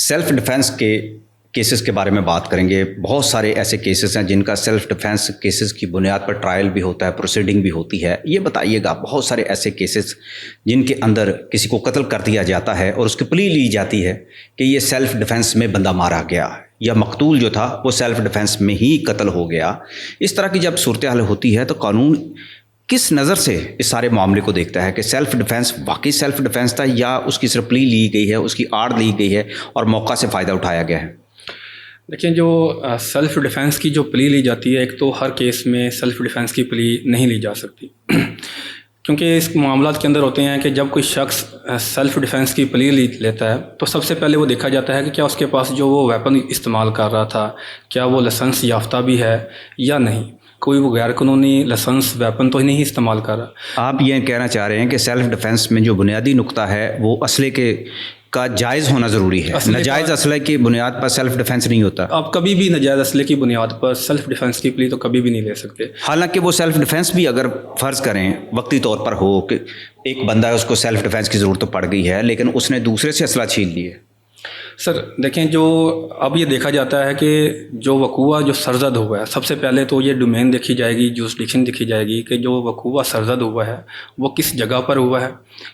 Self defence کے cases کے بارے میں بات کریں گے. بہت سارے ایسے کیسز ہیں جن کا سیلف ڈیفینس کیسز کی بنیاد پر ٹرائل بھی ہوتا ہے, پروسیڈنگ بھی ہوتی ہے. یہ بتائیے گا, بہت سارے ایسے کیسز جن کے اندر کسی کو قتل کر دیا جاتا ہے اور اس کی پلی لی جاتی ہے کہ یہ سیلف ڈیفینس میں بندہ مارا گیا یا مقتول جو تھا وہ سیلف ڈیفینس میں ہی قتل ہو گیا. اس طرح کی جب صورتحال ہوتی ہے تو قانون کس نظر سے اس سارے معاملے کو دیکھتا ہے کہ سیلف ڈیفینس واقعی سیلف ڈیفینس تھا یا اس کی صرف پلی لی گئی ہے, اس کی آڑ لی گئی ہے اور موقع سے فائدہ اٹھایا گیا ہے؟ دیکھیں, جو سیلف ڈیفینس کی جو پلی لی جاتی ہے, ایک تو ہر کیس میں سیلف ڈیفینس کی پلی نہیں لی جا سکتی کیونکہ اس معاملات کے اندر ہوتے ہیں کہ جب کوئی شخص سیلف ڈیفینس کی پلی لیتا ہے تو سب سے پہلے وہ دیکھا جاتا ہے کہ کیا اس کے پاس جو وہ ویپن استعمال کر رہا تھا کیا وہ لائسنس یافتہ بھی ہے یا نہیں, کوئی وہ غیر قانونی لائسنس ویپن تو ہی نہیں استعمال کر رہا. آپ یہ کہنا چاہ رہے ہیں کہ سیلف ڈیفینس میں جو بنیادی نقطہ ہے وہ اسلحے کا جائز ہونا ضروری ہے, ناجائز اسلحے کی بنیاد پر سیلف ڈیفینس نہیں ہوتا. آپ کبھی بھی ناجائز اسلحے کی بنیاد پر سیلف ڈیفینس کی پلی تو کبھی بھی نہیں لے سکتے. حالانکہ وہ سیلف ڈیفینس بھی اگر فرض کریں وقتی طور پر ہو کہ ایک بندہ ہے, اس کو سیلف ڈیفینس کی ضرورت تو پڑ گئی ہے لیکن اس نے دوسرے سے اسلحہ چھین لیے. سر دیکھیں, جو اب یہ دیکھا جاتا ہے کہ جو وقوع جو سرزد ہوا ہے, سب سے پہلے تو یہ ڈومین دیکھی جائے گی, جورسڈکشن دیکھی جائے گی کہ جو وقوع سرزد ہوا ہے وہ کس جگہ پر ہوا ہے.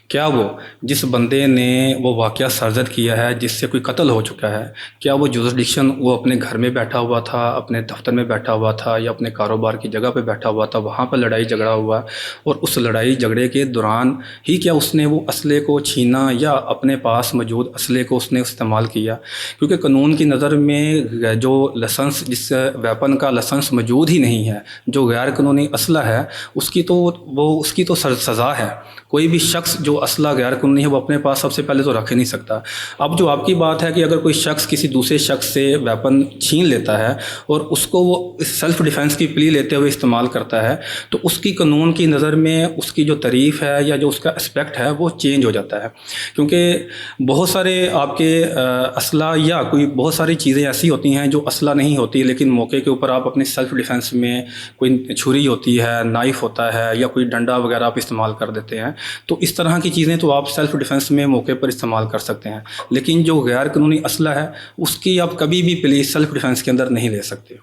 کیا وہ جس بندے نے وہ واقعہ سرزد کیا ہے جس سے کوئی قتل ہو چکا ہے, کیا وہ جورسڈکشن وہ اپنے گھر میں بیٹھا ہوا تھا, اپنے دفتر میں بیٹھا ہوا تھا یا اپنے کاروبار کی جگہ پہ بیٹھا ہوا تھا, وہاں پر لڑائی جھگڑا ہوا اور اس لڑائی جھگڑے کے دوران ہی کیا اس نے وہ اسلحے کو چھینا یا اپنے پاس موجود اسلحے کو اس نے استعمال کیا. کیونکہ قانون کی نظر میں جو لائسنس, جس ویپن کا لائسنس موجود ہی نہیں ہے, جو غیر قانونی اسلحہ ہے, اس کی تو سزا ہے. کوئی بھی شخص جو اسلحہ غیر قانونی ہے وہ اپنے پاس سب سے پہلے تو رکھ ہی نہیں سکتا. اب جو آپ کی بات ہے کہ اگر کوئی شخص کسی دوسرے شخص سے ویپن چھین لیتا ہے اور اس کو وہ سیلف ڈیفینس کی پلی لیتے ہوئے استعمال کرتا ہے تو اس کی قانون کی نظر میں اس کی جو تعریف ہے یا جو اس کا اسپیکٹ ہے وہ چینج ہو جاتا ہے. کیونکہ بہت سارے آپ کے اسلحہ یا کوئی بہت ساری چیزیں ایسی ہوتی ہیں جو اسلحہ نہیں ہوتی لیکن موقع کے اوپر آپ اپنے سیلف ڈیفینس میں کوئی چھری ہوتی ہے, نائف ہوتا ہے یا کوئی ڈنڈا وغیرہ آپ استعمال کر دیتے ہیں, تو اس طرح کی چیزیں تو آپ سیلف ڈیفینس میں موقع پر استعمال کر سکتے ہیں. لیکن جو غیر قانونی اسلحہ ہے اس کی آپ کبھی بھی پلی سیلف ڈیفینس کے اندر نہیں لے سکتے.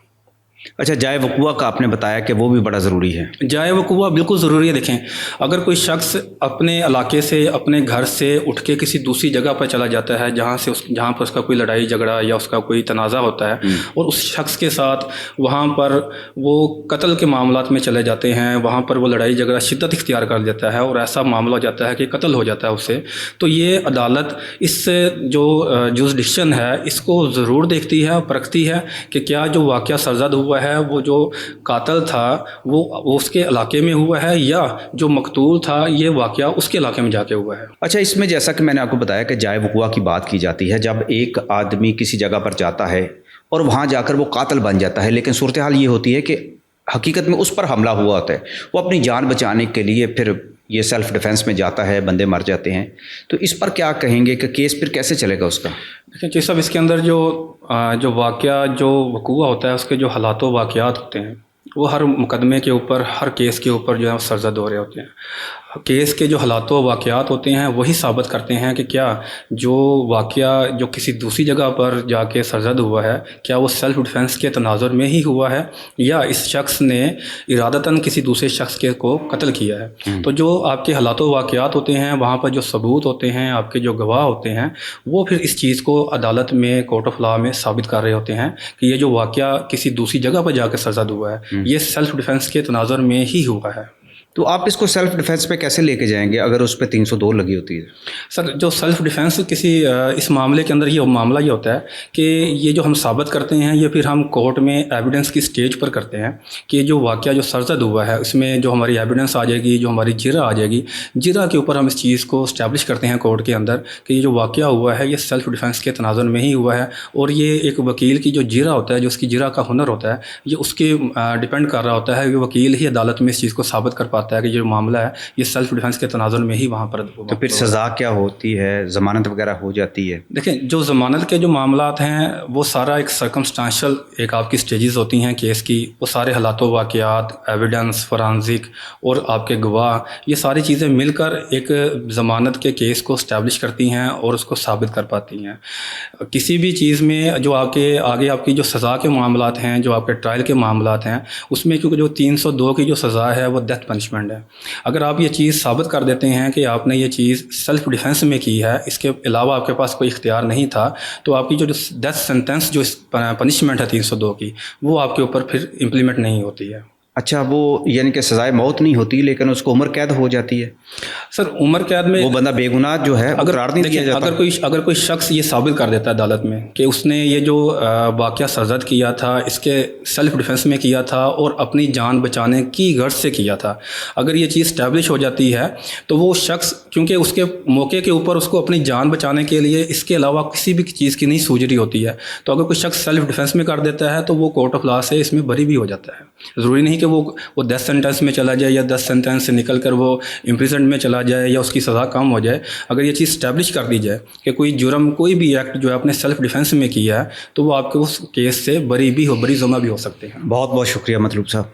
اچھا, جائے وقوع کا آپ نے بتایا کہ وہ بھی بڑا ضروری ہے. جائے وقوع بالکل ضروری ہے. دیکھیں, اگر کوئی شخص اپنے علاقے سے, اپنے گھر سے اٹھ کے کسی دوسری جگہ پر چلا جاتا ہے جہاں پر اس کا کوئی لڑائی جھگڑا یا اس کا کوئی تنازع ہوتا ہے اور اس شخص کے ساتھ وہاں پر وہ قتل کے معاملات میں چلے جاتے ہیں, وہاں پر وہ لڑائی جھگڑا شدت اختیار کر دیتا ہے اور ایسا معاملہ ہو جاتا ہے کہ قتل ہو جاتا ہے اس سے, تو یہ عدالت اس جو جورسڈکشن ہے اس کو ضرور دیکھتی ہے اور پرکھتی ہے کہ کیا جو واقعہ سرزد ہوا ہے وہ جو قاتل تھا وہ اس کے علاقے میں ہوا ہے یا جو مقتول تھا یہ واقعہ اس کے علاقے میں جا کے ہوا ہے. اچھا, اس میں جیسا کہ میں نے آپ کو بتایا کہ جائے وقوع کی بات کی جاتی ہے جب ایک آدمی کسی جگہ پر جاتا ہے اور وہاں جا کر وہ قاتل بن جاتا ہے, لیکن صورتحال یہ ہوتی ہے کہ حقیقت میں اس پر حملہ ہوا ہوتا ہے, وہ اپنی جان بچانے کے لیے پھر یہ سیلف ڈیفینس میں جاتا ہے, بندے مر جاتے ہیں, تو اس پر کیا کہیں گے کہ کیس پھر کیسے چلے گا اس کا؟ دیکھیں صاحب, اس کے اندر جو واقعہ جو وقوع ہوتا ہے اس کے جو حالات و واقعات ہوتے ہیں وہ ہر مقدمے کے اوپر, ہر کیس کے اوپر جو ہے سرزد ہو رہے ہوتے ہیں. کیس کے جو حالات و واقعات ہوتے ہیں وہی ثابت کرتے ہیں کہ کیا جو واقعہ جو کسی دوسری جگہ پر جا کے سرزد ہوا ہے کیا وہ سیلف ڈیفینس کے تناظر میں ہی ہوا ہے یا اس شخص نے ارادتاً کسی دوسرے شخص کو قتل کیا ہے. تو جو آپ کے حالات و واقعات ہوتے ہیں وہاں پر جو ثبوت ہوتے ہیں, آپ کے جو گواہ ہوتے ہیں, وہ پھر اس چیز کو عدالت میں, کورٹ آف لاء میں ثابت کر رہے ہوتے ہیں کہ یہ جو واقعہ کسی دوسری جگہ پر جا کے سرزد ہوا ہے یہ سیلف ڈیفینس کے تناظر میں ہی ہوا ہے. تو آپ اس کو سیلف ڈیفینس پہ کیسے لے کے جائیں گے اگر اس پہ 302 لگی ہوتی ہے؟ سر, جو سیلف ڈیفینس اس معاملے کے اندر یہ معاملہ یہ ہوتا ہے کہ یہ جو ہم ثابت کرتے ہیں یہ پھر ہم کورٹ میں ایویڈنس کی سٹیج پر کرتے ہیں کہ جو واقعہ جو سرزد ہوا ہے اس میں جو ہماری ایویڈنس آ جائے گی, جو ہماری جرہ آ جائے گی, جرہ کے اوپر ہم اس چیز کو اسٹیبلش کرتے ہیں کورٹ کے اندر کہ یہ جو واقعہ ہوا ہے یہ سیلف ڈیفینس کے تناظر میں ہی ہوا ہے. اور یہ ایک وکیل کی جو جرہ ہوتا ہے, جو اس کی جرہ کا ہنر ہوتا ہے, یہ اس کے ڈیپینڈ کر رہا ہوتا ہے کہ وکیل ہی عدالت میں اس چیز کو ثابت کر پاتا پاتا ہے کہ جو معاملہ ہے یہ سیلف ڈیفینس کے تناظر میں ہی وہاں پر تو پھر سزا کیا ہوتی ہے؟ ضمانت وغیرہ ہو جاتی ہے؟ دیکھیں جو ضمانت کے جو معاملات ہیں وہ سارا ایک سرکمسٹانشل ایک آپ کی سٹیجز ہوتی ہیں کیس کی، وہ سارے حالات و واقعات، ایویڈنس، فورانزک اور آپ کے گواہ، یہ ساری چیزیں مل کر ایک ضمانت کے کیس کو اسٹیبلش کرتی ہیں اور اس کو ثابت کر پاتی ہیں۔ کسی بھی چیز میں جو آپ کے آگے آپ کی جو سزا کے معاملات ہیں، جو آپ کے ٹرائل کے معاملات ہیں، اس میں کیونکہ جو 302 کی جو سزا ہے وہ ڈیتھ پنشمنٹ ہے۔ اگر آپ یہ چیز ثابت کر دیتے ہیں کہ آپ نے یہ چیز سیلف ڈیفینس میں کی ہے، اس کے علاوہ آپ کے پاس کوئی اختیار نہیں تھا، تو آپ کی جو ڈیتھ سینٹنس جو پنشمنٹ ہے 302 کی، وہ آپ کے اوپر پھر امپلیمنٹ نہیں ہوتی ہے۔ اچھا، وہ یعنی کہ سزائے موت نہیں ہوتی لیکن اس کو عمر قید ہو جاتی ہے؟ سر عمر قید میں وہ بندہ بے گناہ جو ہے وہ قرار نہیں دیا جاتا؟ اگر کوئی شخص یہ ثابت کر دیتا ہے عدالت میں کہ اس نے یہ جو واقعہ سرزد کیا تھا اس کے سیلف ڈیفینس میں کیا تھا اور اپنی جان بچانے کی غرض سے کیا تھا، اگر یہ چیز اسٹیبلش ہو جاتی ہے تو وہ شخص کیونکہ اس کے موقع کے اوپر اس کو اپنی جان بچانے کے لیے اس کے علاوہ کسی بھی چیز کی نہیں سوچ رہی ہوتی ہے، تو اگر کوئی شخص سیلف ڈیفینس میں کر دیتا ہے تو وہ کورٹ آف لا سے اس میں بری بھی ہو جاتا ہے۔ ضروری نہیں کہ وہ 10 سینٹنس میں چلا جائے یا 10 سینٹنس سے نکل کر وہ امپریزنٹ میں چلا جائے یا اس کی سزا کم ہو جائے۔ اگر یہ چیز اسٹیبلش کر دی جائے کہ کوئی جرم، کوئی بھی ایکٹ جو ہے آپ نے سیلف ڈیفینس میں کیا ہے، تو وہ آپ کے اس کیس سے بری ذمہ بھی ہو سکتے ہیں۔ بہت بہت شکریہ مطلوب صاحب۔